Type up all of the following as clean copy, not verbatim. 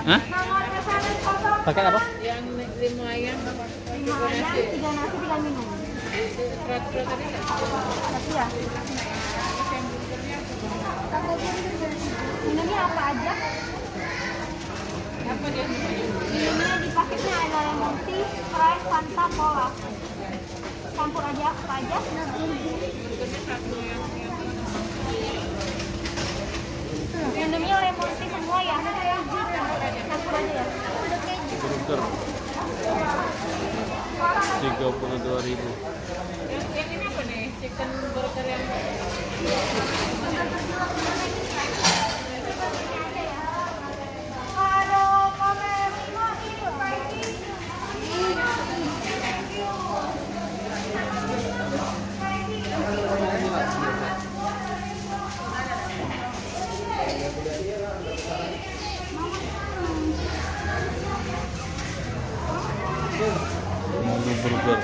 Hah? Paket apa? Yang 5 ayam, 5 ayam, 3 nasi, 3 minum. berat-berat tadi nggak? Tapi ya. Minumnya apa aja? Apa dia namanya? Minumnya di paketnya ada lemon tea, Sprite, Fanta, Cola. Campur aja apa aja? Burgernya satu yang Minumnya lemon tea semua ya? Campur aja ya? Burger 32.000. yang ini apa nih? Chicken burger yang Menu burger.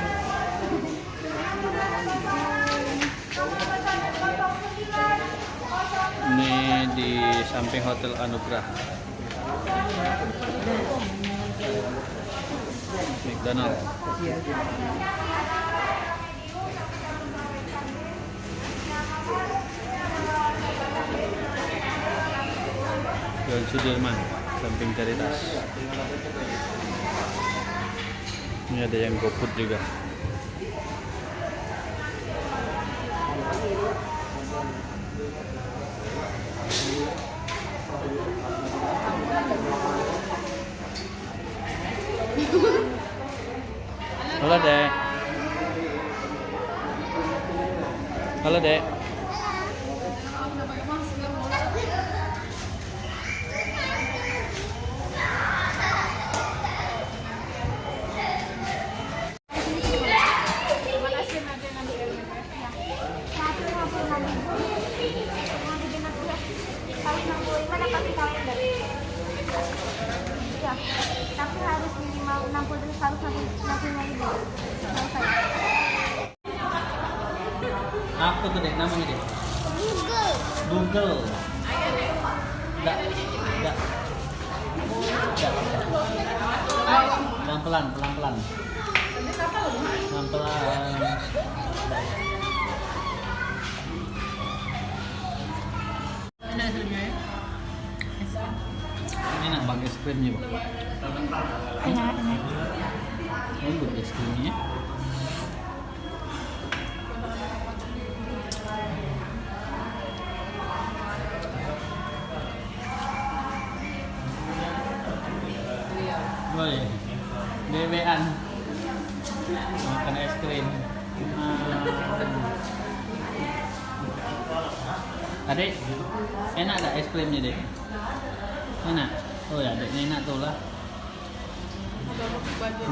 Ini di samping Hotel Anugrah. McDonald. Jalan Sudirman, samping Caritas. Ini ada yang GoFood juga. Halo Dek. Halo Dek. Tapi harus minimal 60 harus 65.000. Apa tuh Dek namanya Dek? Google. Google. Enggak. Enggak. Pelan-pelan, pelan-pelan. Pelan-pelan. Ini enak pakai es krimnya, Pak. Enak. Lembut es krimnya. Boleh. Bebean. Makan es krim. Adik, enak gak es krimnya, Dek? Enak? Oh ya, Dek, enak tuh lah. baju.